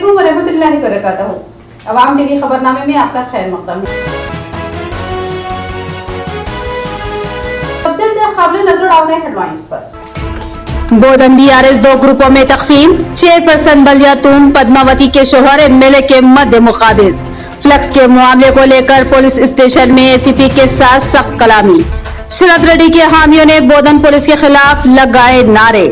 अस्सलामुअलैकुम वरहमतुल्लाहि वबरकातुहू। अवाम टीवी खबरनामे में आपका खैर मक़दम है। सबसे खबरें नजर डालते हैं हेडलाइंस पर। बोधन बीआरएस दो ग्रुपों में तकसीम, चेयरपर्सन बल्दिया तुम पद्मावती के शोहर एमएलए के मध्य मुकाबिल। फ्लैक्स के मामले को लेकर पुलिस स्टेशन में एसीपी के साथ सख्त कलामी। शरद रेड्डी के हामियों ने बोधन पुलिस के खिलाफ लगाए नारे।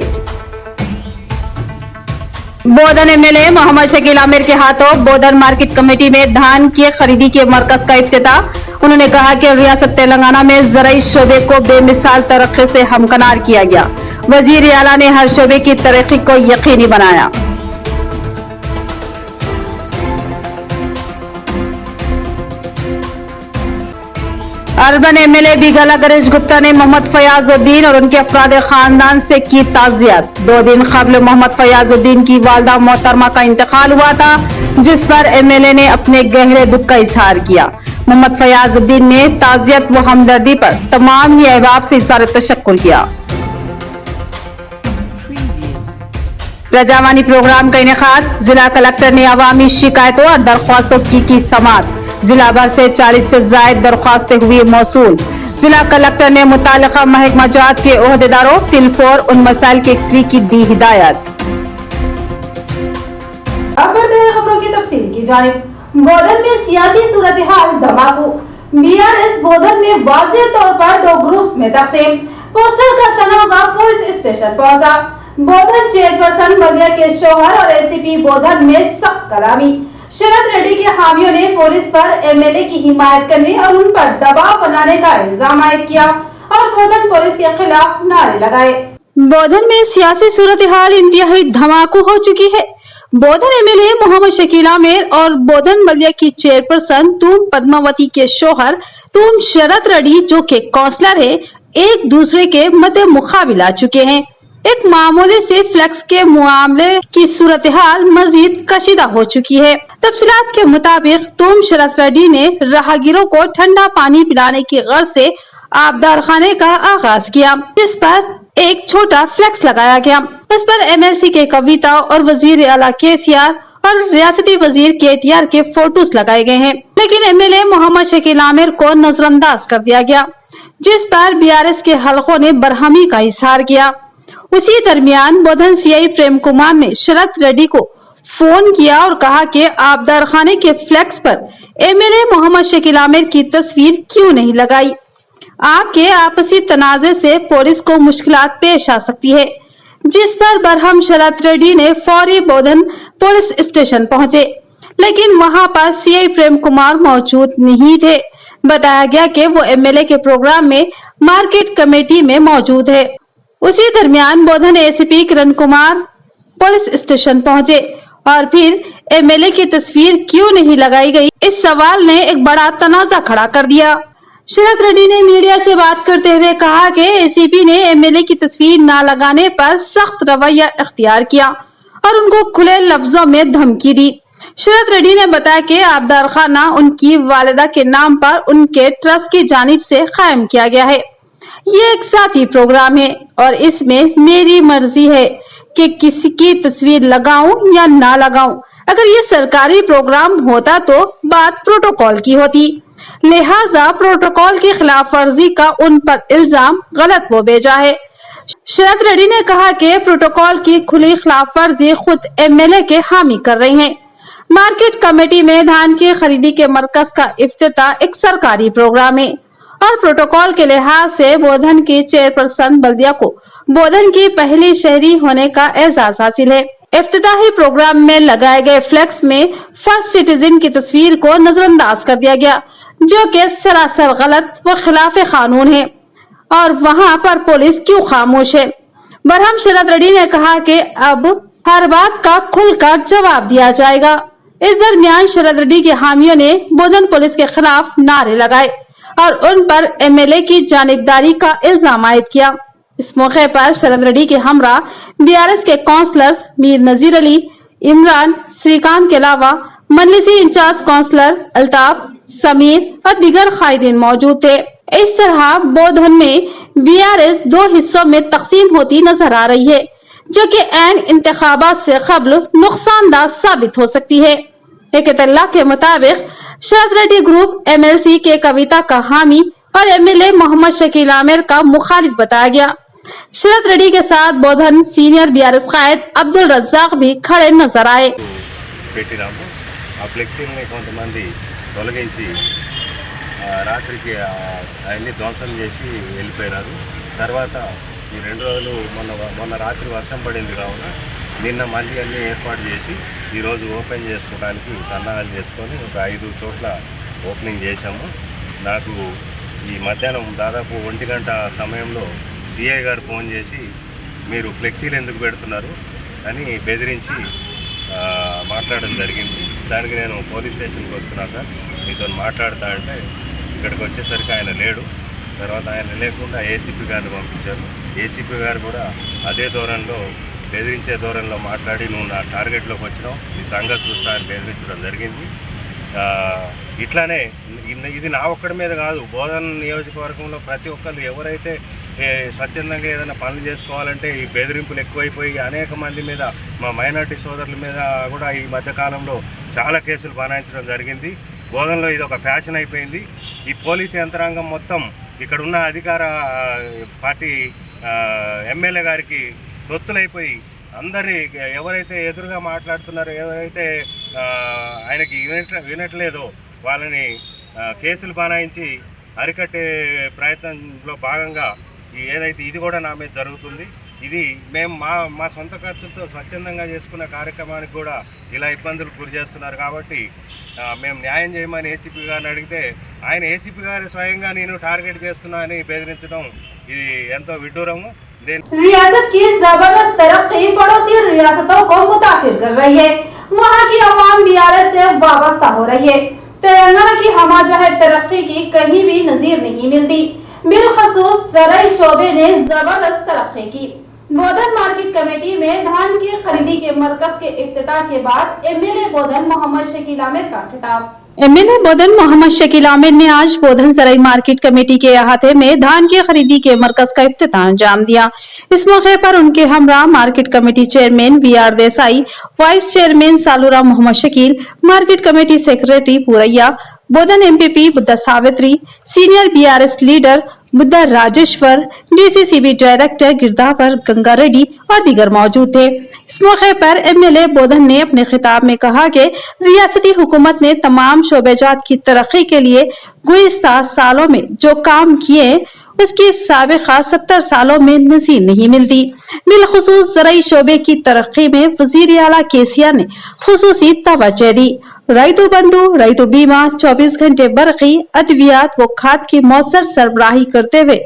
बोधन एमएलए मोहम्मद शकील आमिर के हाथों बोधन मार्केट कमेटी में धान की खरीदी के मरकज का इफ्तिताह। उन्होंने कहा कि रियासत तेलंगाना में ज़राई शोबे को बेमिसाल तरक्की से हमकनार किया गया। वजीर आला ने हर शोबे की तरक्की को यकीनी बनाया। अर्बन एमएलए बिगला गणेश गुप्ता ने मोहम्मद फयाजुद्दीन और उनके अफराद खानदान से की ताज़ियत। 2 दिन कबल मोहम्मद फयाजुद्दीन की वालदा मोहतरमा का इंतकाल हुआ था, जिस पर एमएलए ने अपने गहरे दुख का इजहार किया। मोहम्मद फयाजुद्दीन ने ताज़ियत व हमदर्दी पर तमाम ही अहबाब से इज़हार तशक्कुर किया। प्रजावानी प्रोग्राम का इनेकाद। जिला कलेक्टर ने अवामी शिकायतों और दरख्वास्तों की समाअत। जिला भर से 40 से ज्यादा दरख्वास्तें हुई मौसूल। जिला कलेक्टर ने मुतालिका महकमा जात के ओहदेदारों फिलफौर उन मसाइल की यकसवी की दी हिदायत। अब बढ़ते हैं खबरों की तफसील की जानिब। बोधन में सियासी सूरत हाल धमाकू। बीआरएस बोधन में वाज़ेह तौर पर 2 ग्रुप्स में तकसीम। पोस्टर का तनाज़ा पुलिस स्टेशन पहुंचा। बोधन चेयरपर्सन बल्दिया के शोहर और एसीपी बोधन में सख्त कलामी। शरद रेड्डी के हामियों ने पुलिस पर एमएलए की हिमायत करने और उन पर दबाव बनाने का इल्जाम आयद किया और बोधन पुलिस के खिलाफ नारे लगाए। बोधन में सियासी सूरत हाल इंतहाई धमाकू हो चुकी है। बोधन एमएलए मोहम्मद शकील आमिर और बोधन बल्दिया की चेयरपर्सन तुम पद्मावती के शोहर तुम शरद रेड्डी, जो के काउंसलर है, एक दूसरे के मध्य मुकाबिल आ चुके हैं। एक मामूली से फ्लैक्स के मामले की सूरत हाल मजीद कशीदा हो चुकी है। तफसीलात के मुताबिक तुम शरद रेड्डी ने राहगीरों को ठंडा पानी पिलाने की गर्ज से आबदार खाने का आगाज किया, जिस पर एक छोटा फ्लैक्स लगाया गया। उस पर एमएलसी के कविता और वजीर आला केसीआर और रियासती वजीर केटीआर के फोटोज लगाए गए हैं, लेकिन एमएलए मोहम्मद शकील आमिर को नजरअंदाज कर दिया गया, जिस पर बीआरएस के हलकों ने बरहमी का इजहार किया। उसी दरमियान बोधन सीआई प्रेम कुमार ने शरद रेड्डी को फोन किया और कहा कि आबदार खाने के फ्लैक्स पर एमएलए मोहम्मद शकील आमिर की तस्वीर क्यों नहीं लगाई। आपके आपसी तनाजे से पुलिस को मुश्किलात पेश आ सकती है, जिस पर बरहम शरद रेड्डी ने फौरी बोधन पुलिस स्टेशन पहुंचे, लेकिन वहां पर सीआई प्रेम कुमार मौजूद नहीं थे। बताया गया कि वो एमएलए के प्रोग्राम में मार्केट कमेटी में मौजूद है। उसी दरमियान बोधन ACP Kiran Kumar police station पहुंचे और फिर एमएलए की तस्वीर क्यों नहीं लगाई गई, इस सवाल ने एक बड़ा तनाजा खड़ा कर दिया। शरद रेड्डी ने मीडिया से बात करते हुए कहा कि एसीपी ने एमएलए की तस्वीर न लगाने पर सख्त रवैया इख्तियार किया और उनको खुले लफ्जों में धमकी दी। शरद रेड्डी ने बताया कि आबदार खाना उनकी वालिदा के नाम पर उनके ट्रस्ट की जानिब से कायम किया गया है। ये एक साथी प्रोग्राम है और इसमें मेरी मर्जी है कि किसी की तस्वीर लगाऊं या ना लगाऊं। अगर ये सरकारी प्रोग्राम होता तो बात प्रोटोकॉल की होती, लिहाजा प्रोटोकॉल की खिलाफ वर्जी का उन पर इल्जाम गलत वो भेजा है। शरद रेड्डी ने कहा कि प्रोटोकॉल की खुली खिलाफ वर्जी खुद एमएलए के हामी कर रही हैं। मार्केट कमेटी में धान की खरीदी के मरकज का इफ्तिताह एक सरकारी प्रोग्राम है और प्रोटोकॉल के लिहाज से बोधन की चेयरपर्सन बल्दिया को बोधन की पहली शहरी होने का एजाज हासिल है। इफ्तिताही प्रोग्राम में लगाए गए फ्लैक्स में फर्स्ट सिटीजन की तस्वीर को नजरअंदाज कर दिया गया, जो कि सरासर गलत व खिलाफ कानून है और वहां पर पुलिस क्यों खामोश है। बरहम शरद रेड्डी ने कहा कि अब हर बात का खुलकर जवाब दिया जाएगा। इस दरमियान शरद रेड्डी के हामियों ने बोधन पुलिस के खिलाफ नारे लगाए और उन पर एमएलए की जानिबदारी का इल्जाम आयद किया। इस मौके पर शरद रेड्डी के हमरा बीआरएस के काउंसलर्स मीर नजीर अली, इमरान, श्रीकांत के अलावा मजलिसी इंचार्ज काउंसलर अल्ताफ, समीर और दीगर कायदीन मौजूद थे। इस तरह बोधन में बीआरएस 2 हिस्सों में तकसीम होती नजर आ रही है। जो कि ऐन इंतखाबात से कबल नुकसानदार साबित हो सकती है। एक इत्तला के मुताबिक शरद रेड्डी ग्रुप MLC के कविता का हामी और MLA मोहम्मद शकील आमिर का मुखालिफ बताया गया। शरद रेड्डी के साथ बोधन सीनियर BRS कायद अब्दुल रज्जाक भी खड़े नजर आए। పెట్టినాము ఆ ఫ్లెక్సీని కొంతమంది తొలగించి రాత్రికి అవన్నీ ధ్వంసం చేసి వెళ్ళిపోయినారు. తర్వాత ఈ 2 రోజులు మొన్న రాత్రి వర్షం పడింది కావున నిన్న మళ్ళీ అన్నీ ఏర్పాటు చేసి ఈరోజు ఓపెన్ చేసుకోవడానికి సన్నాహాలు చేసుకొని ఒక 5 చోట్ల ఓపెనింగ్ చేశాము. నాకు ఈ మధ్యాహ్నం దాదాపు 1 గంట సమయంలో CI గారు ఫోన్ చేసి మీరు ఫ్లెక్సీలు ఎందుకు పెడుతున్నారు అని బెదిరించి మాట్లాడడం జరిగింది. దానికి నేను పోలీస్ స్టేషన్కి వస్తున్నా సార్, మీతో మాట్లాడతా అంటే ఇక్కడికి వచ్చేసరికి ఆయన లేడు. తర్వాత ఆయన లేకుండా ACP గారిని పంపించారు. ACP గారు కూడా అదే ధోరణిలో బెదిరించే ధోరణిలో మాట్లాడి నువ్వు నా టార్గెట్లోకి వచ్చినావు, నీ సంగతి చూస్తా అని బెదిరించడం జరిగింది. ఇట్లానే ఇది నా ఒక్కడి మీద కాదు, బోధన నియోజకవర్గంలో ప్రతి ఒక్కరు ఎవరైతే స్వచ్ఛందంగా ఏదైనా పనులు చేసుకోవాలంటే ఈ బెదిరింపులు ఎక్కువైపోయి అనేక మంది మీద, మా మైనార్టీ సోదరుల మీద కూడా ఈ మధ్యకాలంలో చాలా కేసులు బనాయించడం జరిగింది. బోధనలో ఇది ఒక ఫ్యాషన్ అయిపోయింది. ఈ పోలీసు యంత్రాంగం మొత్తం ఇక్కడున్న అధికార పార్టీ MLA గారికి తొత్తులైపోయి అందరినీ ఎవరైతే ఎదురుగా మాట్లాడుతున్నారో, ఎవరైతే ఆయనకి వినట్లేదో వాళ్ళని కేసులు బనాయించి అరికట్టే ప్రయత్నంలో భాగంగా ఏదైతే ఇది కూడా నా మీద జరుగుతుంది. ఇది మేము మా సొంత ఖర్చులతో స్వచ్ఛందంగా చేసుకున్న కార్యక్రమానికి కూడా ఇలా ఇబ్బందులు గురి చేస్తున్నారు. కాబట్టి మేము న్యాయం చేయమని ACP గారిని అడిగితే ఆయన ACP గారు స్వయంగా నేను టార్గెట్ చేస్తున్నా అని బెదిరించడం ఇది ఎంతో విడ్డూరము. रियासत की जबरदस्त तरक्की पड़ोसी रियासतों को मुतासिर कर रही है। वहाँ की आवाम BRS से वाबस्ता हो रही है। तेलंगाना की हमाजहत तरक्की की कहीं भी नजीर नहीं मिलती। बिलखसूस ज़राई शोबे ने जबरदस्त तरक्की की। बोधन मार्केट कमेटी में धान की खरीदी के मरकज के इफ्तिताह के बाद MLA बोधन मोहम्मद शकील आमिर का खिताब। MLA बोधन मोहम्मद शकील आमिर ने आज बोधन जराई मार्केट कमेटी के अहाते में धान की खरीदी के मरकज का इफ्तिताह अंजाम दिया। इस मौके पर उनके हमरा market committee chairman VR Desai, vice chairman Saluram Mohammed Shakeel, market committee secretary Puraiya, Bodhan MPP Buddha Savitri, senior BRS leader Buddha Rajeshwar, DCCB director गिरदावर गंगा रेड्डी और दीगर मौजूद थे। इस मौके पर MLA बोधन ने अपने खिताब में कहा कि रियासती हुकूमत ने तमाम शोबेजात की तरक्की के लिए गुज़िश्ता सालों में जो काम किए उसकी साबिका 70 सालों में नजीर नहीं मिलती। बिलखुसूस ज़राई शोबे की तरक्की में वज़ीर आला KCR ने खुसूसी तवज्जो दी। रैतु बंधु, रैतु बीमा, 24 घंटे बरकी, अद्वियात व खाद की मौसर सरबराही करते हुए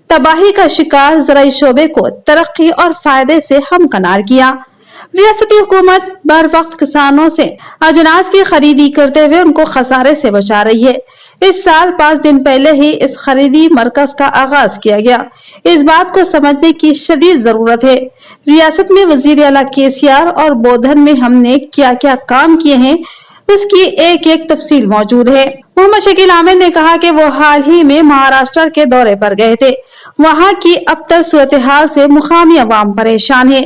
तबाही का शिकार ज़राई शोबे को तरक्की और फायदे से हमकनार किया। रियासती हुकूमत बर वक्त किसानों से अजनास की खरीदी करते हुए उनको खसारे से बचा रही है। इस साल 5 दिन पहले ही इस खरीदी मरकज का आगाज किया गया। इस बात को समझने की शदीद जरूरत है। रियासत में वजीर आला KCR और बोधन में हमने क्या क्या काम किए हैं उसकी एक एक तफसील मौजूद है। मोहम्मद शकील आमिर ने कहा कि वो हाल ही में महाराष्ट्र के दौरे पर गए थे। वहाँ की अबतर सूरत हाल से मुकामी अवाम परेशान है।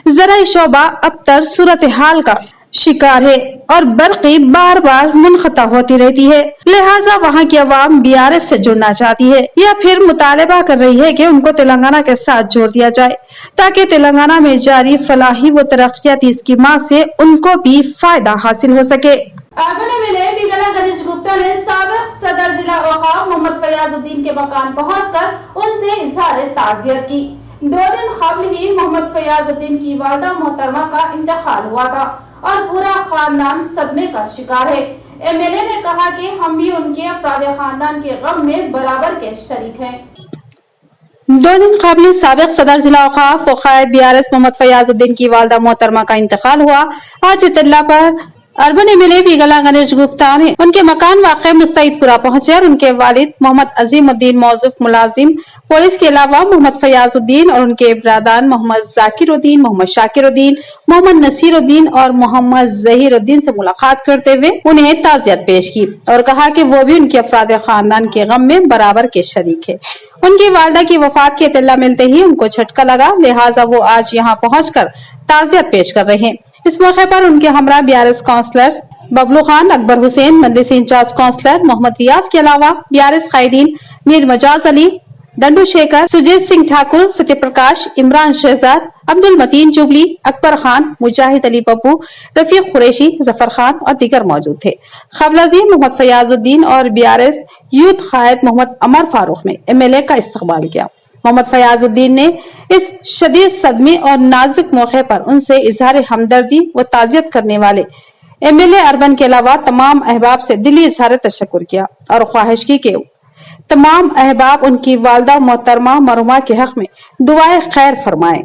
ज़राई शोबा अबतर सूरत हाल का शिकार है और बरक़ी बार बार मुनक़ता होती रहती है। लिहाजा वहाँ की अवाम BRS से जुड़ना चाहती है या फिर मुतालबा कर रही है कि उनको तेलंगाना के साथ जोड़ दिया जाए ताकि तेलंगाना में जारी फलाही व तरक्याती स्कीमात से उनको भी फायदा हासिल हो सके। अर्बन MLA बिगला गणेश गुप्ता ने साबिक सदर जिला औकाफ मोहम्मद फयाजुद्दीन के मकान पहुंचकर उनसे इजहार ताज़ियत की। 2 दिन कबल ही मोहम्मद फयाजुद्दीन की वालिदा मोहतरमा का इंतकाल हुआ था और पूरा खानदान सदमे का शिकार है। MLA ने कहा कि हम भी उनके अफराद खानदान के गम में बराबर के शरीक हैं। 2 दिन कबल साबिक सदर जिला औकाफ व कायद BRS मोहम्मद फयाजुद्दीन की वालिदा मोहतरमा का इंतकाल हुआ। आज इत्तला पर अर्बन एमएलए बीगला गणेश गुप्ता ने उनके मकान वाक़ मुस्तैदपुरा पहुंचे और उनके वालिद मोहम्मद अजीमुद्दीन मौजूफ मुलाजिम पुलिस के अलावा मोहम्मद फयाजुद्दीन और उनके इब्रादान मोहम्मद जाकिरुद्दीन, मोहम्मद शाकिरुद्दीन, मोहम्मद नसीरुद्दीन और मोहम्मद जहीरुद्दीन से मुलाकात करते हुए उन्हें ताज़ियत पेश की और कहा कि वो भी उनके अफराद खानदान के गम में बराबर के शरीक है। उनकी वालदा की वफात की इत्तला मिलते ही उनको झटका लगा, लिहाजा वो आज यहाँ पहुंचकर ताज़ियत पेश कर रहे हैं। इस मौके पर उनके हमरा बीआरएस काउंसलर बबलू खान, अकबर हुसैन, मजलिस इंचार्ज काउंसलर मोहम्मद रियाज के अलावा बीआरएस कायदीन मीर मजाज अली, डंडू शेखर, सुजीत सिंह ठाकुर, सत्य प्रकाश, इमरान शहजाद, अब्दुल मतीन जुबली, अकबर खान, मुजाहिद अली पप्पू, रफीक कुरैशी, जफर खान और दीगर मौजूद थे। खबल अजीम मोहम्मद फयाजुद्दीन और बीआरएस यूथ कायद मोहम्मद अमर फारूक ने एमएलए का इस्तकबाल किया। मोहम्मद फयाजुद्दीन ने इस शदीद सदमे और नाजुक मौके पर उनसे इजहार हमदर्दी व ताज़ियत करने वाले एमएलए अर्बन के अलावा तमाम अहबाब से दिली इजहार तशक्कुर किया और ख्वाहिश की कि तमाम अहबाब उनकी वालदा मोहतरमा मरहुमा के हक में दुआए खैर फरमाएं।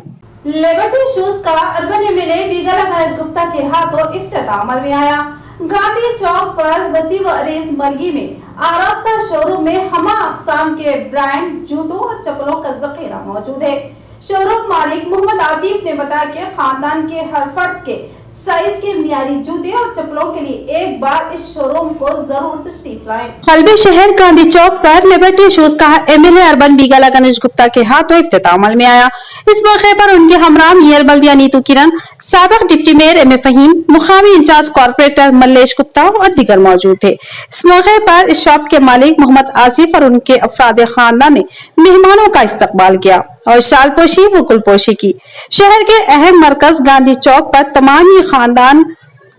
लिबर्टी शूज का अर्बन एमएलए बीगला गणेश गुप्ता के हाथों इफ्तिताह अमल में आया। गांधी चौक पर वसी व अरीज मरगी में आरास्ता शोरूम में हमा अक़साम के ब्रांड जूतों और चप्पलों का जखीरा मौजूद है। शोरूम मालिक मोहम्मद आसिफ ने बताया कि खानदान के हर फर्द के साइज के मियारी जूते और चप्पलों के लिए एक बार इस शोरूम को जरूर तशरीफ लाएं। कल्बे शहर गांधी चौक पर लिबर्टी शूज का एमएलए अर्बन बीगला गणेश गुप्ता के हाथों इफ्तिताह अमल में आया। इस मौके पर उनके हमरा मेयर बल्दिया नीतू किरण, साबिक deputy mayor M A Faheem, मुकामी इंचार्ज कॉर्पोरेटर मल्लेश गुप्ता और दीगर मौजूद थे। इस मौके पर इस शॉप के मालिक मोहम्मद आसिफ और उनके अफराद खानदान ने मेहमानों का इस्तकबाल किया और शाल पोशी व गुलपोशी की। शहर के अहम मरकज गांधी चौक पर तमाम ही खानदान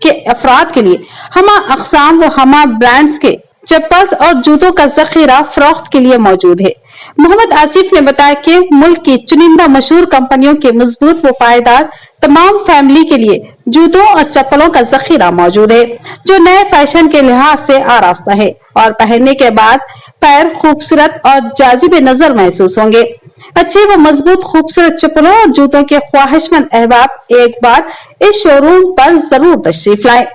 के अफराद के लिए हमा अक़साम व हमा ब्रांड्स के चप्पल्स और जूतों का जखीरा फरोख्त के लिए मौजूद है। मोहम्मद आसिफ ने बताया कि मुल्क की चुनिंदा मशहूर कंपनियों के मजबूत व पायदार तमाम फैमिली के लिए जूतों और चप्पलों का जखीरा मौजूद है, जो नए फैशन के लिहाज से आरास्ता है और पहनने के बाद पैर खूबसूरत और जाजिब नजर महसूस होंगे। अच्छे व मजबूत खूबसूरत चप्पलों और जूतों के ख्वाहिशमंद अहबाब एक बार इस शोरूम पर जरूर तशरीफ लाए।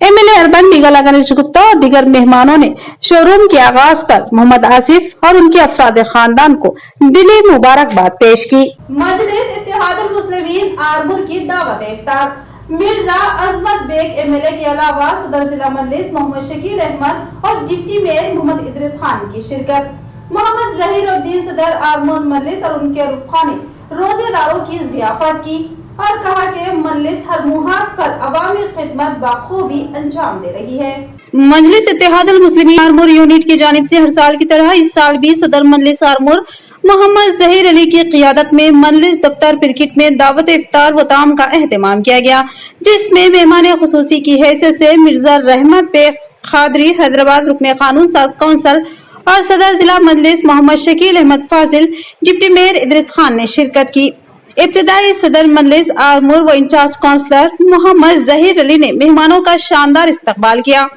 एमएलए अर्बन बीगला गणेश गुप्ता और दीगर मेहमानों ने शोरूम के आगाज पर मोहम्मद आसिफ और उनके अफराद खानदान को दिली मुबारकबाद पेश की। मजलिस इत्तेहादुल मुस्लिमीन आरमूर की दावत इफ्तार, मिर्जा अजमत बेग एमएलए के अलावा सदर जिला मजलिस मोहम्मद शकील अहमद और डिप्टी मेयर मोहम्मद इदरीस खान की शिरकत। मोहम्मद जहीरुद्दीन सदर आरमूर मजलिस और उनके रुफ़ा ने रोजेदारों की जियाफत की और कहा कि मजलिस हर मुहाज पर अवामी खिदमत बखूबी अंजाम दे रही है। मजलिस इत्तेहादुल मुस्लिमीन आरमूर यूनिट की जानिब से हर साल की तरह इस साल भी सदर मजलिस आरमूर मोहम्मद जहीर अली की क़ियादत में मजलिस दफ्तर पिरकिट में दावत इफ्तार व ताम का एहतमाम किया गया, जिसमें मेहमान खुसूसी की हैसियत से मिर्जा रहमत बेग खादरी हैदराबाद रुकने कानून साज काउंसिल और सदर जिला मजलिस मोहम्मद शकील अहमद फाजिल, डिप्टी मेयर इदरीस खान ने शिरकत की। इब्तिदाई सदर मजलिस आरमूर व इंचार्ज काउंसलर मोहम्मद जहीर अली ने मेहमानों का शानदार इस्तकबाल किया।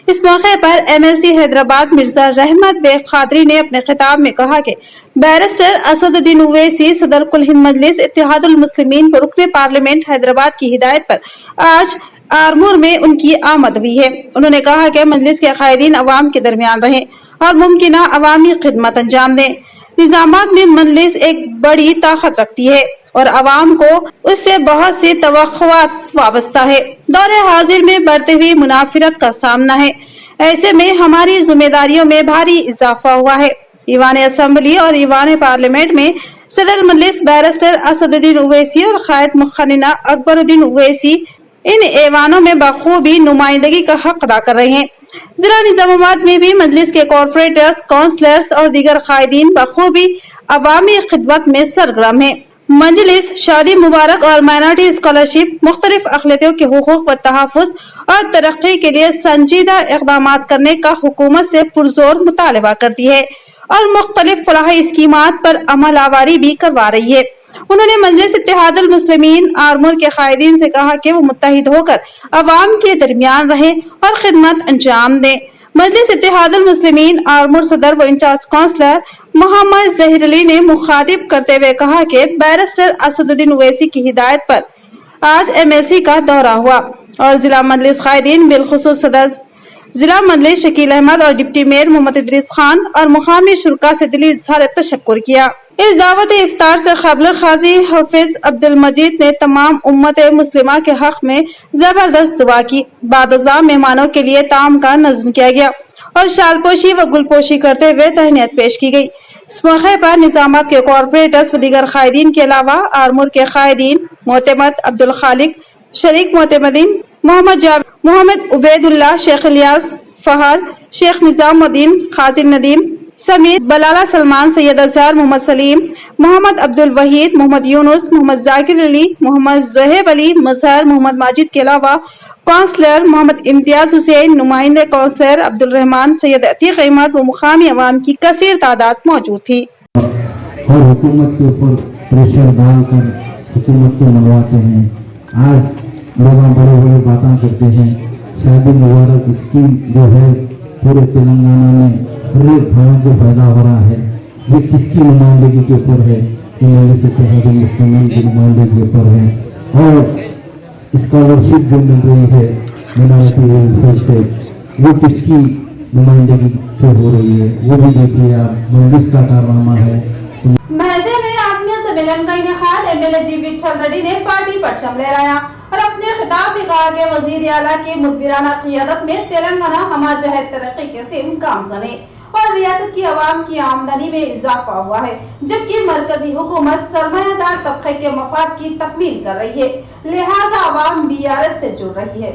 इस मौके पर एमएलसी हैदराबाद मिर्जा रहमत बेग खादरी ने अपने खिताब में कहा कि बैरिस्टर असदुद्दीन ओवैसी सदर कुल हिंद मजलिस इत्तेहादुल मुस्लिमीन व रुकने पार्लियामेंट हैदराबाद की हिदायत पर आज आरमूर में उनकी आमद हुई है। उन्होंने कहा कि मजलिस के कायदीन अवाम के दरमियान रहे और मुमकिन अवामी खिदमत अंजाम दें। निजामात में मजलिस एक बड़ी ताकत रखती है और अवाम को उससे बहुत सी तवक्कुआत वाबस्ता है। दौरे हाजिर में बढ़ते हुए मुनाफिरत का सामना है, ऐसे में हमारी जिम्मेदारियों में भारी इजाफा हुआ है। ईवान असम्बली और ईवान पार्लियामेंट में सदर मजलिस बैरिस्टर असदुद्दीन ओवैसी और कायद मुखन्ना अकबरुद्दीन ओवैसी इन ऐवानों में बखूबी नुमाइंदगी का हक अदा कर रहे हैं। जिला निजामाबाद में भी मजलिस के कॉर्पोरेटर्स, काउंसलर्स और दीगर कायदीन बखूबी अवामी खिदमत में सरगर्म है। मजलिस शादी मुबारक और माइनॉरिटी स्कॉलरशिप, मुख्तलिफ अक़लियतों के हुकूक व तहफ़्फ़ुज़ और तरक्की के लिए संजीदा इक़दामात करने का हुकूमत से पुरजोर मुतालबा करती है और मुख्तलिफ फलाही स्कीमात पर अमल आवारी भी करवा रही है। उन्होंने मजलिस इत्तेहादुल मुस्लिमीन आरमूर के कायदीन से कहा कि वो मुत्तहिद होकर अवाम के दरमियान रहे और खिदमत अंजाम दें। मजलिस इत्तेहादुल मुस्लिमीन आरमूर सदर व इंचार्ज काउंसलर मोहम्मद जहीर अली ने मुखातिब करते हुए कहा कि बैरिस्टर असदुद्दीन ओवैसी की हिदायत पर आज एमएलसी का दौरा हुआ। और जिला मजलिस कायदीन बिलखुसूस सदर जिला मजलिस शकील अहमद और डिप्टी मेयर मोहम्मद इदरीस खान और मुकामी शुरका से दिली इजहार तशक्कुर किया। इस दावत इफ्तार से क़ब्ल खाजी हाफिज अब्दुल मजीद ने तमाम उम्मत मुस्लिमा के हक में जबरदस्त दुआ की। बादशाह मेहमानों के लिए ताम का नज्म किया गया और शालपोशी व गुलपोशी करते हुए तहनीयत पेश की गई। इस मौके पर निजामत के कॉरपोरेटर्स व दीगर कायदीन के अलावा आरमूर के कायदीन मोतमद अब्दुल खालिक, शरीक मोतमदीन मोहम्मद जावेद, मोहम्मद उबैदुल्लाह, शेख इलियास, फहद, शेख निजामुद्दीन, खाजिम नदीम समेत बलाला सलमान, सैयद अजहर, मोहम्मद सलीम, मोहम्मद अब्दुल वहीद, मोहम्मद यूनुस, मोहम्मद जाकिर अली, मोहम्मद ज़ोहेब अली, मजहर, मोहम्मद माजिद के अलावा काउंसलर मोहम्मद इम्तियाज हुसैन, नुमाइंदे काउंसलर अब्दुल रहमान, सैयद अतीक अहमद व मुकामी अवाम की कसीर तादाद मौजूद थी। और हुकूमत के ऊपर प्रेशर डालकर हुकूमत को मनवाते हैं। आज लोग बड़े बड़े बातें करते हैं। शादी मुबारक स्कीम जो है पूरे तेलंगाना में हर एक भाइयों को फायदा हो रहा है। ये किसकी नुमाइंदगी के ऊपर है? मुसलमान की नुमाइंदगी के ऊपर है। और स्कॉलरशिप जो मिल रही है मिनारिटी वेलफेयर से, वो किसकी नुमाइंदगी पे हो रही है? वो भी देखिए आप, मजलिस का कारनामा है। महजे में आत्मीय सम्मेलन का इनेकाद एमएलए जी विठल रेड्डी ने पार्टी परचम लहराया और अपने खिताब में कहा कि वजीर आला की मुदबिराना क़ियादत में तेलंगाना हमा जहद तरक्की के सिम गामज़ने और रियासत की आवाम की आमदनी में इजाफा हुआ है, जबकि मरकजी हुकूमत सरमायादार तबके के मफाद की तकमील कर रही है, लिहाजा आवाम बीआरएस से जुड़ रही है।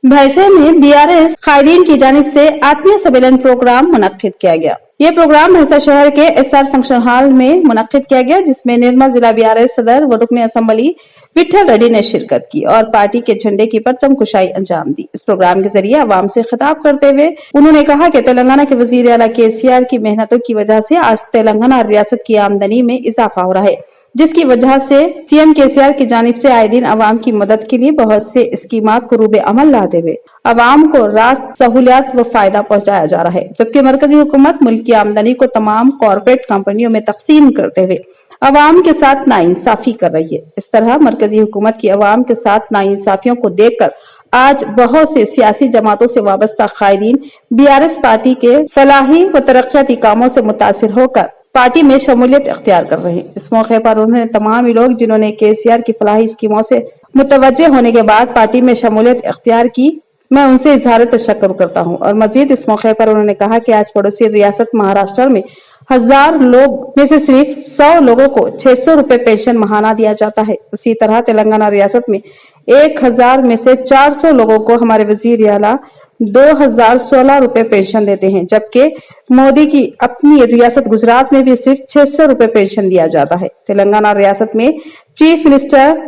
भैंसे में बीआरएस कायदीन की जानिब से आत्मीय सम्मेलन प्रोग्राम मुनक्किद किया गया। ये प्रोग्राम भैंसा शहर के एसआर फंक्शन हॉल में मुनक्किद किया गया, जिसमें निर्मल जिला बीआरएस सदर व रुकन असेंबली विठल रेड्डी ने शिरकत की और पार्टी के झंडे की परचम कुशाई अंजाम दी। इस प्रोग्राम के जरिए आवाम से खिताब करते हुए उन्होंने कहा कि तेलंगाना के वजीर आला केसीआर की मेहनतों की वजह से आज तेलंगाना रियासत की आमदनी में इजाफा हो रहा है, जिसकी वजह से सीएम केसीआर की जानिब से आए दिन आवाम की मदद के लिए बहुत से स्कीमात को रूबे अमल लाते हुए आवाम को रास्त सहूलियात व फायदा पहुंचाया जा रहा है, जबकि मरकजी हुकूमत मुल्क की आमदनी को तमाम कॉरपोरेट कंपनियों में तकसीम करते हुए आवाम के साथ नाइंसाफी कर रही है। इस तरह मरकजी हुकूमत की आवाम के साथ नाइंसाफियों को देखकर आज बहुत से सियासी जमातों से वाबस्ता कायदीन बीआरएस पार्टी के फलाही व तरक्याती कामों से मुतासिर होकर पार्टी में शमूलियत इख्तियार कर रहे हैं। इस मौके पर उन्होंने तमाम लोग जिन्होंने केसीआर की फलाही स्कीमों से मुतवज्जे होने के बाद पार्टी में शमूलियत इख्तियार की, मैं उनसे इजहार तशक्कुर करता हूं। और मजीद इस मौके पर उन्होंने कहा कि आज पड़ोसी रियासत महाराष्ट्र में 1000 लोग में से सिर्फ 100 लोगों को 600 रुपए पेंशन माहाना दिया जाता है। उसी तरह तेलंगाना रियासत में 1000 में से 400 लोगों को हमारे वजीर आला 2016 रुपए पेंशन देते हैं, जबकि मोदी की अपनी रियासत गुजरात में भी सिर्फ 600 रुपए पेंशन दिया जाता है। तेलंगाना रियासत में चीफ मिनिस्टर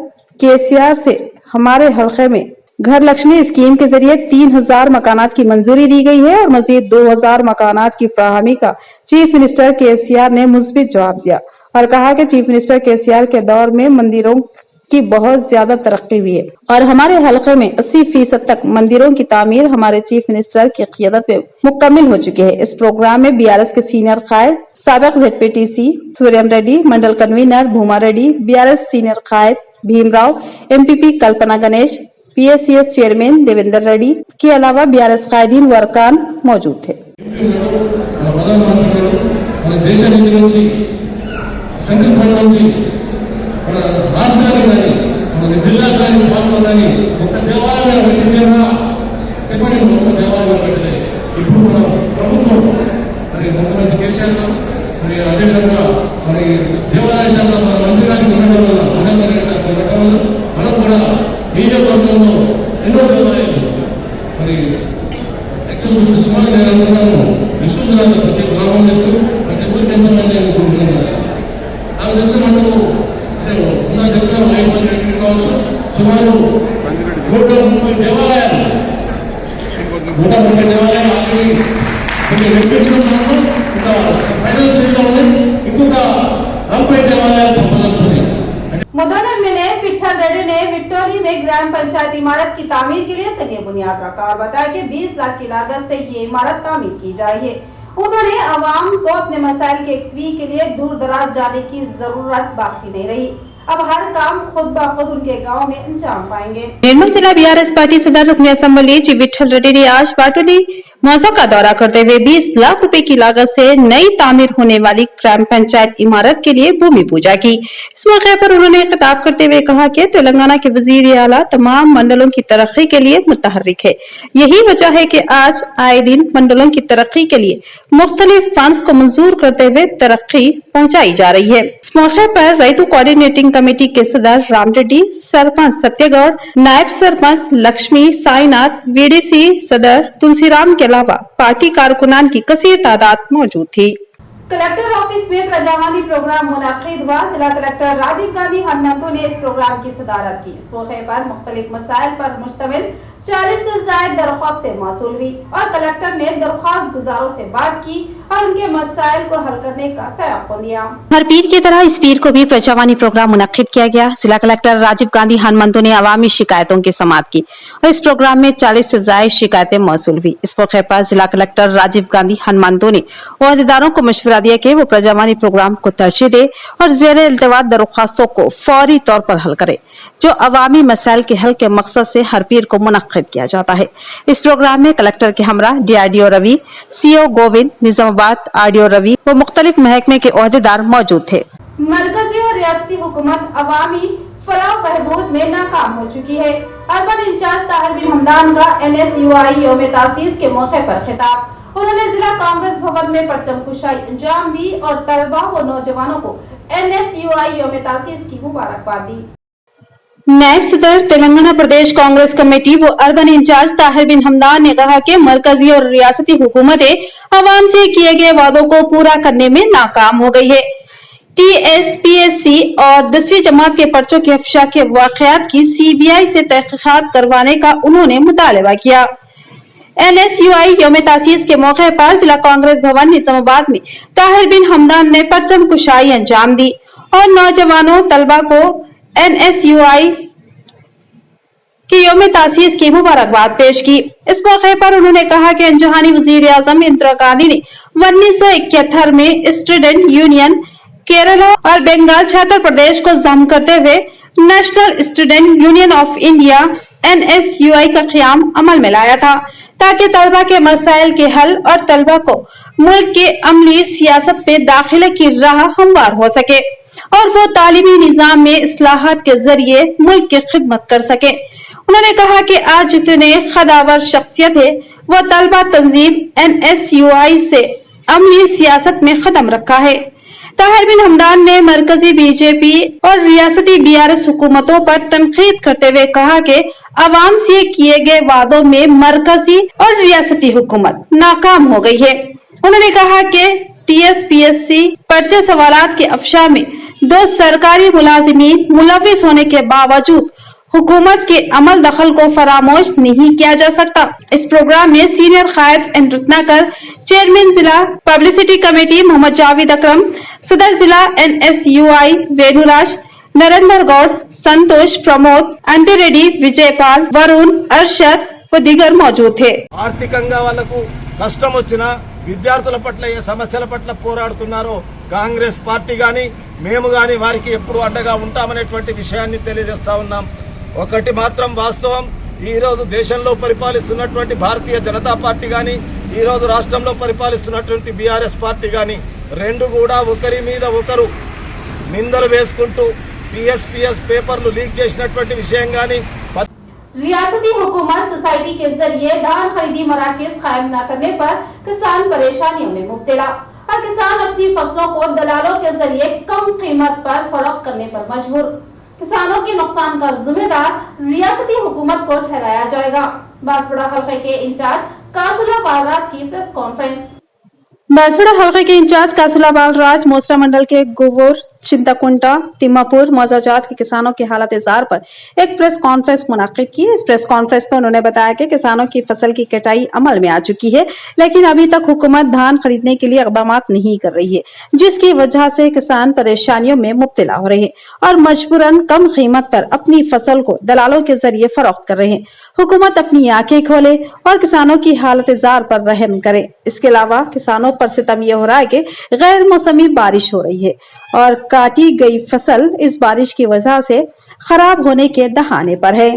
केसीआर से हमारे हल्के में घर लक्ष्मी स्कीम के जरिए 3000 मकानात की मंजूरी दी गई है और मजीद 2000 मकानात की फराहमी का चीफ मिनिस्टर केसीआर ने मुस्बित जवाब दिया और कहा कि चीफ मिनिस्टर केसीआर के दौर में मंदिरों की बहुत ज्यादा तरक्की हुई है और हमारे हल्के में 80% तक मंदिरों की तामीर हमारे चीफ मिनिस्टर की क़ियादत में मुकम्मल हो चुकी है। इस प्रोग्राम में बीआरएस के सीनियर कायद साबिक जेडपीटीसी सूर्यम रेड्डी, मंडल कन्वीनर भूमा रेड्डी, बीआरएस सीनियर कायद भीमराव, एमपीपी कल्पना गणेश, पीएससीएस चेयरमैन देवेंद्र रेड्डी के अलावा बीआरएस कायदीन व अरकान मौजूद थे। మన రాష్ట్రాన్ని కానీ మన జిల్లా కానీ ప్రాంతం కానీ ఒక దేవాలయం పెట్టించారా చెప్పండి, ఒక దేవాలయం పెట్టలే. ఇప్పుడు మన ప్రభుత్వం మరి ముఖ్యమంత్రి కేసీఆర్ గారు మరి అదేవిధంగా మరి దేవాలయ శాఖ మన మంత్రి గారికి ఉండడం వల్ల ఉండడం వల్ల మనం కూడా నియోజకవర్గంలో ఎన్నో దేవాలయాలు మరి యాక్చువల్ సుమారు నేను అనుకున్నాను విశ్వజనాలు ప్రతి గ్రామం చేస్తూ ప్రతి ఊరికి ఎంతమంది అనుకుంటున్నాను కదా. నాకు తెలిసిన మనకు నా దగ్గర 500 కావచ్చు, సుమారు 130 దేవాలయాలు 130 దేవాలయాలు ఆల్రెడీ కొన్ని నిర్మించడం ఇంకా ఫైనల్ స్టేజ్లో ఉన్నాయి. ఇంకొక 40 దేవాలయాలు ప్రపోజల్స్. मुदन एमएलए विठल रेड्डी ने विक्टोरी में ग्राम पंचायत इमारत की तामीर के लिए सगे बुनियाद रखा और बताया कि 20 लाख की लागत से ये इमारत तामीर की जा रही है। उन्होंने आवाम को अपने मसाइल के एक्सवी के लिए दूर दराज जाने की जरूरत बाकी नहीं रही। अब हर काम खुद ब खुद उनके गांव में अंजाम पाएंगे। निर्मल जिला बीआरएस पार्टी सदर रुकन असेंबली जी विठल रेड्डी ने आज बाटोली मौजा का दौरा करते हुए 20 लाख रुपए की लागत से नई तामीर होने वाली ग्राम पंचायत इमारत के लिए भूमि पूजा की। इस मौके पर उन्होंने खिताब करते हुए कहा कि तेलंगाना के वजीर आला तमाम मंडलों की तरक्की के लिए मुतहर्रिक है। यही वजह है कि आज आए दिन मंडलों की तरक्की के लिए मुख्तलिफ फंड्स को मंजूर करते हुए तरक्की पहुंचाई जा रही है। इस मौके पर रैतु कोऑर्डिनेटिंग कमेटी के सदर राम रेड्डी, सरपंच सत्यगौड़, नायब सरपंच लक्ष्मी साईनाथ, वीडीसी सदर तुलसीराम के अलावा पार्टी कारकुनान की कसीर तादाद मौजूद थी। कलेक्टर ऑफिस में प्रजावानी प्रोग्राम मुनाकिद हुआ। जिला कलेक्टर राजीव गांधी हनुमंतु ने इस प्रोग्राम की सदारत की। इस मौके पर मुख्तलिफ मसाइल पर मुश्तमिल 40 से ज्यादा दरख्वास्तें मौसूल हुई और कलेक्टर ने दरख्वास्त गुजारों से बात की और उनके मसाइल को हल करने का तयक़्क़ुन दिया। हर पीर की तरह इस पीर को भी प्रजावानी प्रोग्राम मुनक्किद किया गया। जिला कलेक्टर राजीव गांधी हनुमंतु ने अवामी शिकायतों की समाअत की और इस प्रोग्राम में 40 से ज्यादा शिकायतें मौसूल हुई। इस मौके पर जिला कलेक्टर राजीव गांधी हनुमंतु ने ओहदेदारों को मशवरा दिया कि वो प्रजावानी प्रोग्राम को तरजीह दे और ज़ेरे इल्तवा दरख्वास्तों को फौरी तौर पर हल करे, जो अवामी मसाइल के हल के मकसद से हर पीर को मुनक्किद किया जाता है। इस प्रोग्राम में कलेक्टर के हमरा DRDO Ravi, CO Govind, Nizamabad RDO Ravi व मुख्तलिफ महकमे के ओहदेदार मौजूद थे। मरकजी और रियासती हुकूमत अवामी फलाह बहबूद में नाकाम हो चुकी है। अर्बन इंचार्ज ताहिर बिन हमदान का NSUI यौम तासीस के मौके पर खिताब। उन्होंने जिला कांग्रेस भवन में परचम कुशाई अंजाम दी और तलबा व नौजवानों को NSUI यौम तासीस की मुबारकबाद दी। नायब सदर तेलंगाना प्रदेश कांग्रेस कमेटी व अर्बन इंचार्ज ताहिर बिन हमदान ने कहा कि मरकजी और रियासती हुकूमतें अवाम से किए गए वादों को पूरा करने में नाकाम हो गई है। TSPSC और 10वीं जमात के पर्चों के अफशा के वाकयात की CBI से तहकीकात करवाने का उन्होंने मुतालबा किया। NSUI यौम तासीस के मौके पर जिला कांग्रेस भवन निजामाबाद में ताहिर बिन हमदान ने परचम कुशाई अंजाम दी और नौजवानों तलबा को NSUI की यौम तासीस की मुबारकबाद पेश की। इस मौके पर उन्होंने कहा कि अंजहानी वजीर आजम इंदिरा गांधी ने 1971 में स्टूडेंट यूनियन केरला और बंगाल छात्र प्रदेश को जम करते हुए national student union of India NSUI का क़याम अमल में लाया था, ताकि तलबा के मसाइल के हल और तलबा को मुल्क के अमली सियासत में दाखिले की राह हमवार हो सके और वो तालीमी निजाम में इस्लाहात के जरिए मुल्क की खिदमत कर सके। उन्होंने कहा कि आज जितने खदावर शख्सियत है वो तलबा तंजीम NSUI से अमली सियासत में कदम रखा है। ताहिर बिन हमदान ने मरकजी बीजेपी और रियासती BRS हुकूमतों पर तनकीद करते हुए कहा कि अवाम से किए गए वादों में मरकजी और रियासती हुकूमत नाकाम हो गई है। उन्होंने कहा कि TSPSC पर्चे सवालात के अफशा में 2 सरकारी मुलाजिमीन मुलविस होने के बावजूद हुकूमत के अमल दखल को फरामोश नहीं किया जा सकता। इस प्रोग्राम में सीनियर कायद एन रत्नाकर, चेयरमैन जिला पब्लिसिटी कमेटी मोहम्मद जावेद अकरम, सदर जिला NSUI वेणुराज, नरेंद्र गौड़, संतोष, प्रमोद, अंतिरेड्डी, विजयपाल, वरुण, अरशद व दीगर मौजूद थे। ఆర్థికంగా వాళ్ళకు కష్టం వచ్చినా విద్యార్థుల పట్ల ఏ సమస్యల పట్ల పోరాడుతున్నారో కాంగ్రెస్ పార్టీ గాని మేము గాని వారికి ఎప్పుడు అండగా ఉంటామనేటువంటి విషయాన్ని తెలియజేస్తా ఉన్నాం। ఒకటి మాత్రం వాస్తవం, ఈ రోజు దేశంలో పరిపాలిస్తున్నటువంటి భారతీయ జనతా పార్టీ గాని ఈ రోజు రాష్ట్రంలో పరిపాలిస్తున్నటువంటి BRS పార్టీ గాని రెండు కూడా ఒకరి మీద ఒకరు నిందలు వేసుకుంటూ TSPS పేపర్లు లీక్ చేసినటువంటి విషయం గాని रियासती हुकूमत सोसाइटी के जरिए धान खरीदी मराकज कायम न करने पर किसान परेशानियों में मुब्तला और किसान अपनी फसलों को दलालों के जरिए कम कीमत पर फरोख्त करने पर मजबूर। किसानों के नुकसान का जिम्मेदार रियासती हुकूमत को ठहराया जाएगा। बांसवाड़ा हलके के इंचार्ज कासुला बालराज की प्रेस कॉन्फ्रेंस। बांसवाड़ा हलके के इंचार्ज कासुला बालराज मोसरा मंडल के गोबोर, चिंताकुंटा, तिम्मापुर, मौजाजात के किसानों की हालत जार पर एक प्रेस कॉन्फ्रेंस मुनाकिद की। इस प्रेस कॉन्फ्रेंस में उन्होंने बताया कि किसानों की फसल की कटाई अमल में आ चुकी है, लेकिन अभी तक हुकूमत धान खरीदने के लिए इक़दाम नहीं कर रही है, जिसकी वजह से किसान परेशानियों में मुब्तला हो रहे हैं और मजबूरन कम कीमत पर अपनी फसल को दलालों के जरिए फरोख्त कर रहे हैं। हुकूमत अपनी आंखें खोले और किसानों की हालत जार पर रहम करे। इसके अलावा किसानों पर सितम यह हो रहा है कि गैर मौसमी बारिश हो रही है और काटी गई फसल इस बारिश की वजह से खराब होने के दहाने पर है।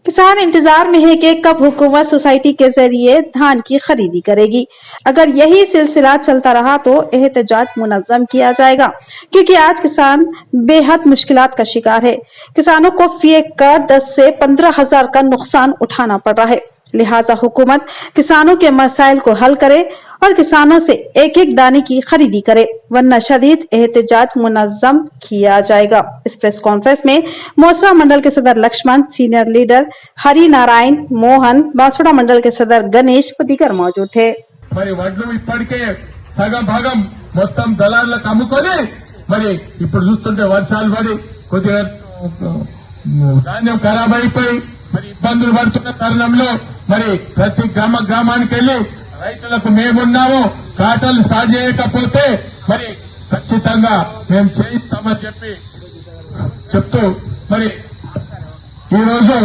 किसान इंतजार में है कि कब हुकूमत सोसाइटी के जरिए धान की खरीदी करेगी। अगर यही सिलसिला चलता रहा तो एहतजाज मुनज़्ज़म किया जाएगा, क्योंकि आज किसान बेहद मुश्किलात का शिकार है। किसानों को फी एकड़ 10 से 15 हजार का नुकसान उठाना पड़ रहा है। लिहाजा हुकूमत किसानों के मसाइल को हल करे और किसानों से एक एक दाने की खरीदी करे, वरना शदीद एहतजाज मुनज़्ज़म किया जाएगा। इस प्रेस कॉन्फ्रेंस में मोसरा मंडल के सदर लक्ष्मण, सीनियर लीडर हरि नारायण, मोहन, बांसवाड़ा मंडल के सदर गणेश व दीगर मौजूद थे। మరి వడ్లు ఇప్పటికే సగం భాగం మొత్తం దళారులకు అమ్ముకొని మరి ఇప్పుడు చూస్తుంటే వర్షాలు పడి కొద్దిగా ధాన్యం ఖరాబ్ అయిపోయి మరి ఇబ్బందులు పడుతున్న తరుణంలో మరి ప్రతి గ్రామానికి వెళ్లి రైతులకు మేమున్నాము, కాటలు స్టార్ట్ చేయకపోతే మరి ఖచ్చితంగా మేము చేయిస్తామని చెప్తూ మరి ఈ రోజు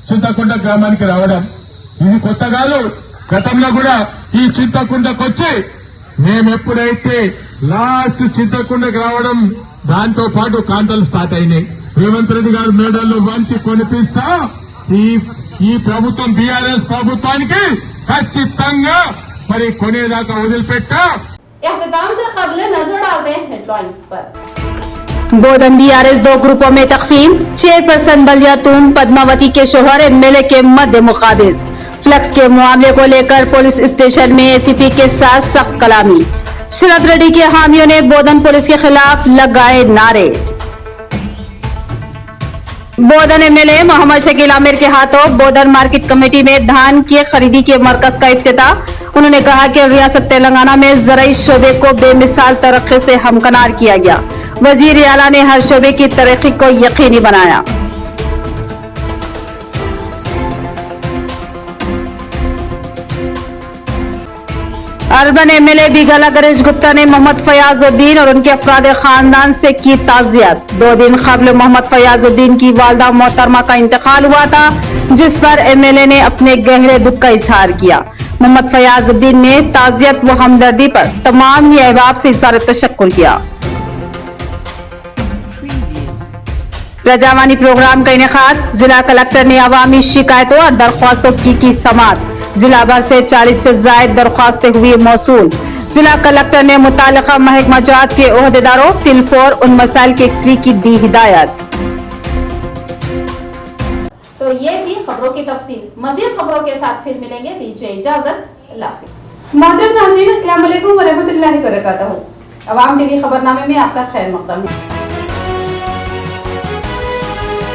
చింతకుంట గ్రామానికి రావడం ఇది కొత్త కాదు. గతంలో కూడా ఈ చింతకుంటకు వచ్చి మేమెప్పుడైతే లాస్ట్ చింతకుంటకు రావడం దాంతో పాటు కాంటలు స్టార్ట్ అయినాయి. రేవంత్ రెడ్డి గారు మేడల్లో వంచి కొనిపిస్తా ఈ ప్రభుత్వం బీఆర్ఎస్ ప్రభుత్వానికి ఖచ్చితంగా మరి కొనేదాకా వదిలిపెట్టా। इख्तिताम से कबल नजर डालते हैं हेडलाइंस पर। बोधन बीआरएस 2 ग्रुपों में तकसीम, चेयरपर्सन बलिया तुम पद्मावती के शोहर एमएलए के मध्य मुकाबिल। फ्लक्स के मामले को लेकर पुलिस स्टेशन में एसीपी के साथ सख्त कलामी। शरद रेड्डी के हामियों ने बोधन पुलिस के खिलाफ लगाए नारे। बोधन एमएलए मोहम्मद शकील आमिर के हाथों बोधन मार्केट कमेटी में धान की खरीदी के मरकज का इफ्तिताह। उन्होंने कहा कि रियासत तेलंगाना में ज़राई शोबे को बेमिसाल तरक्की से हमकनार किया गया। वजीर आला ने हर शोबे की तरक्की को यकीनी बनाया। अर्बन एमएलए बिगला गणेश गुप्ता ने मोहम्मद फयाजुद्दीन और उनके अफराद खानदान से की ताज़ियत। 2 दिन कबल मोहम्मद फयाजुद्दीन की वालदा मोहतरमा का इंतकाल हुआ था, जिस पर एमएलए ने अपने गहरे दुख का इजहार किया। मोहम्मद फयाजुद्दीन ने ताज़ियत व हमदर्दी पर तमाम ही अहबाब से इज़हार तशक्कुर किया। प्रजावानी प्रोग्राम का इनेकाद, जिला कलेक्टर ने अवामी शिकायतों और दरख्वास्तों की समाअत। जिला भर से 40 से ज्यादा दरख्वास्तें हुई मौसूल। जिला कलेक्टर ने मुतालिका महकमा जात के ओहदेदारों फिलफौर उन मसाइल की यकसवी की दी हिदायत। तो ये थी खबरों की तफसील। मजीद खबरों के साथ फिर मिलेंगे, दीजिए इजाजत, अल्लाह हाफिज़। मोहतरम नाज़रीन, अस्सलाम वालेकुम व रहमतुल्लाहि व बरकातहू। अवाम टीवी खबरनामे में आपका खैर मक़दम है।